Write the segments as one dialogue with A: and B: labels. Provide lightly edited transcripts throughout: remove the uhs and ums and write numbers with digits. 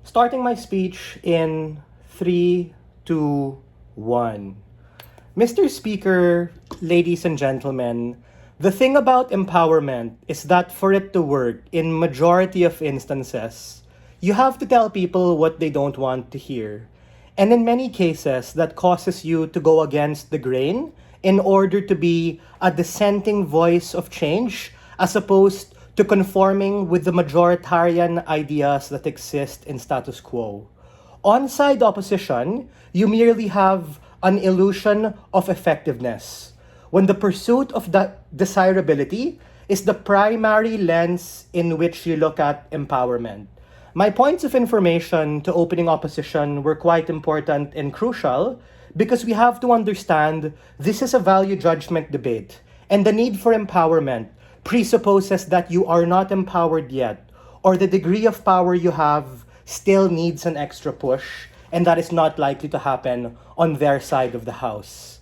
A: Starting my speech in 3, 2, 1. Mr. Speaker, ladies and gentlemen, the thing about empowerment is that for it to work in majority of instances, you have to tell people what they don't want to hear. And in many cases, that causes you to go against the grain in order to be a dissenting voice of change as opposed to conforming with the majoritarian ideas that exist in status quo. On-side opposition, you merely have an illusion of effectiveness, when the pursuit of that desirability is the primary lens in which you look at empowerment. My points of information to opening opposition were quite important and crucial because we have to understand this is a value judgment debate, and the need for empowerment presupposes that you are not empowered yet, or the degree of power you have still needs an extra push, and that is not likely to happen on their side of the house.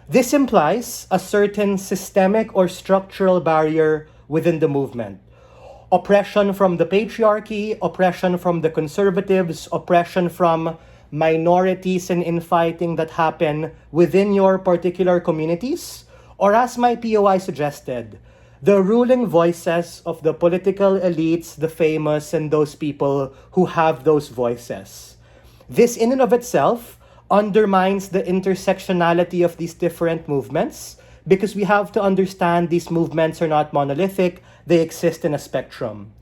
A: This implies a certain systemic or structural barrier within the movement. Oppression from the patriarchy, oppression from the conservatives, oppression from minorities and infighting that happen within your particular communities, or as my POI suggested, the ruling voices of the political elites, the famous, and those people who have those voices. This in and of itself undermines the intersectionality of these different movements because we have to understand these movements are not monolithic, they exist in a spectrum.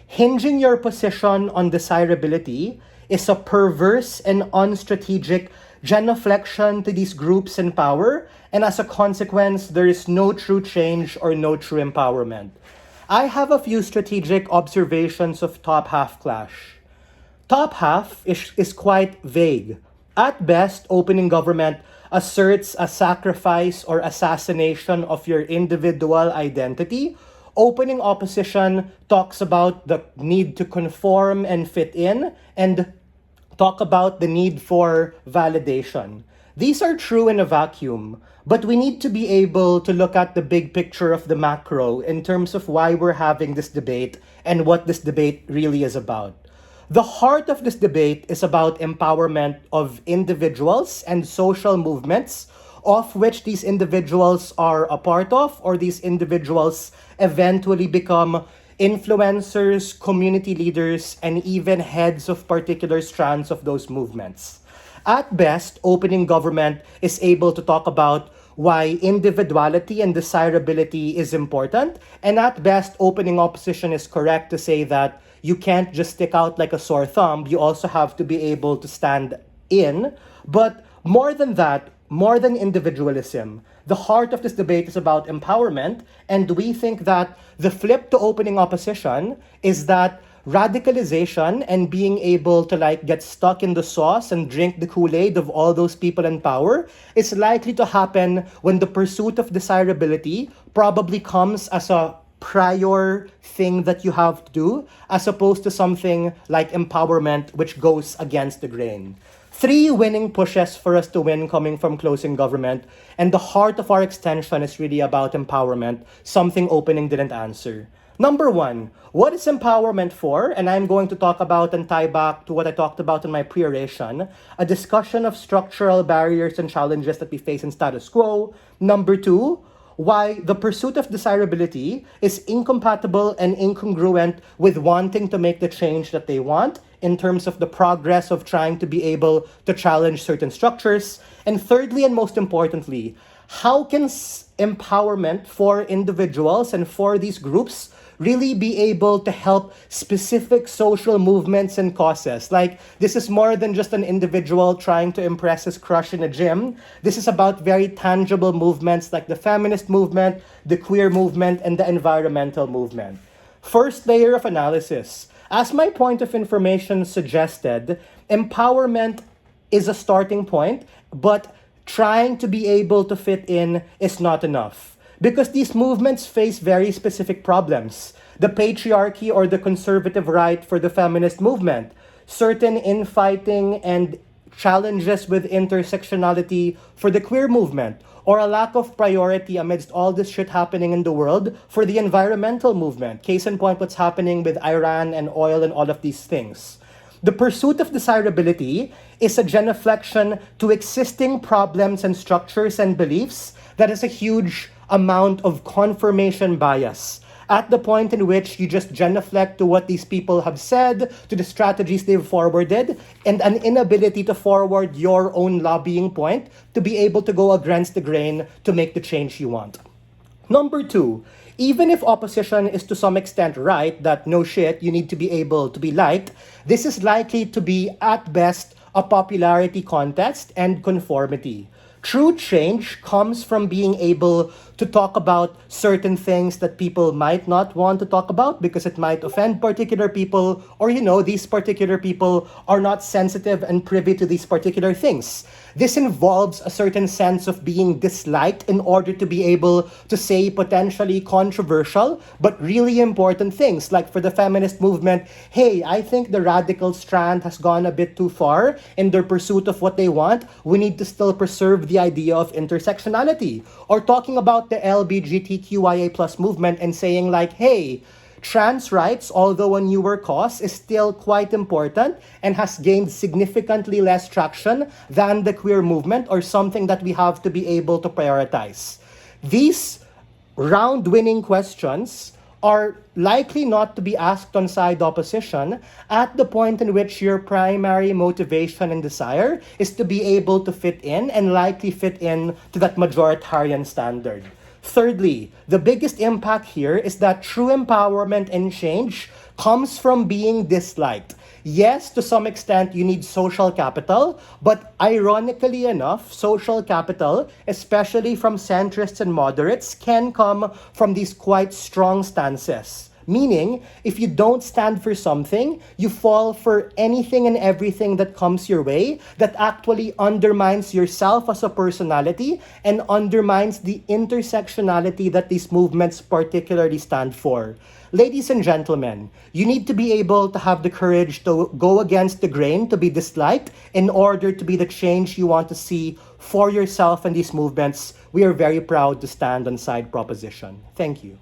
A: Hinging your position on desirability is a perverse and unstrategic genuflection to these groups in power, and as a consequence, there is no true change or no true empowerment. I have a few strategic observations of top half clash. Top half is quite vague. At best, opening government asserts a sacrifice or assassination of your individual identity. Opening opposition talks about the need to conform and fit in, and talk about the need for validation. These are true in a vacuum, but we need to be able to look at the big picture of the macro in terms of why we're having this debate and what this debate really is about. The heart of this debate is about empowerment of individuals and social movements of which these individuals are a part of, or these individuals eventually become influencers, community leaders, and even heads of particular strands of those movements. At best, opening government is able to talk about why individuality and desirability is important, and at best, opening opposition is correct to say that you can't just stick out like a sore thumb, you also have to be able to stand in. But more than that, more than individualism, the heart of this debate is about empowerment, and we think that the flip to opening opposition is that radicalization and being able to get stuck in the sauce and drink the Kool-Aid of all those people in power is likely to happen when the pursuit of desirability probably comes as a prior thing that you have to do, as opposed to something like empowerment, which goes against the grain. 3 winning pushes for us to win coming from closing government, and the heart of our extension is really about empowerment, something opening didn't answer. Number 1, what is empowerment for? And I'm going to talk about and tie back to what I talked about in my pre-oration, a discussion of structural barriers and challenges that we face in status quo. Number 2, why the pursuit of desirability is incompatible and incongruent with wanting to make the change that they want in terms of the progress of trying to be able to challenge certain structures. And thirdly, and most importantly, how can empowerment for individuals and for these groups really be able to help specific social movements and causes? Like, this is more than just an individual trying to impress his crush in a gym. This is about very tangible movements like the feminist movement, the queer movement, and the environmental movement. First layer of analysis. As my point of information suggested, empowerment is a starting point, but trying to be able to fit in is not enough. Because these movements face very specific problems. The patriarchy or the conservative right for the feminist movement, certain infighting and challenges with intersectionality for the queer movement, or a lack of priority amidst all this shit happening in the world for the environmental movement. Case in point, what's happening with Iran and oil and all of these things. The pursuit of desirability is a genuflection to existing problems and structures and beliefs that is a huge amount of confirmation bias. At the point in which you just genuflect to what these people have said, to the strategies they've forwarded, and an inability to forward your own lobbying point to be able to go against the grain to make the change you want. Number two, even if opposition is to some extent right that no shit, you need to be able to be liked, this is likely to be at best a popularity contest and conformity. True change comes from being able to talk about certain things that people might not want to talk about because it might offend particular people, or these particular people are not sensitive and privy to these particular things. This involves a certain sense of being disliked in order to be able to say potentially controversial but really important things. Like for the feminist movement, hey, I think the radical strand has gone a bit too far in their pursuit of what they want. We need to still preserve the idea of intersectionality. Or talking about the LGBTQIA plus movement and saying like, hey, trans rights, although a newer cause, is still quite important and has gained significantly less traction than the queer movement, or something that we have to be able to prioritize. These round-winning questions are likely not to be asked on side opposition at the point in which your primary motivation and desire is to be able to fit in and likely fit in to that majoritarian standard. Thirdly, the biggest impact here is that true empowerment and change comes from being disliked. Yes, to some extent, you need social capital, but ironically enough, social capital, especially from centrists and moderates, can come from these quite strong stances. Meaning, if you don't stand for something, you fall for anything and everything that comes your way that actually undermines yourself as a personality and undermines the intersectionality that these movements particularly stand for. Ladies and gentlemen, you need to be able to have the courage to go against the grain, to be disliked, in order to be the change you want to see for yourself and these movements. We are very proud to stand on side proposition. Thank you.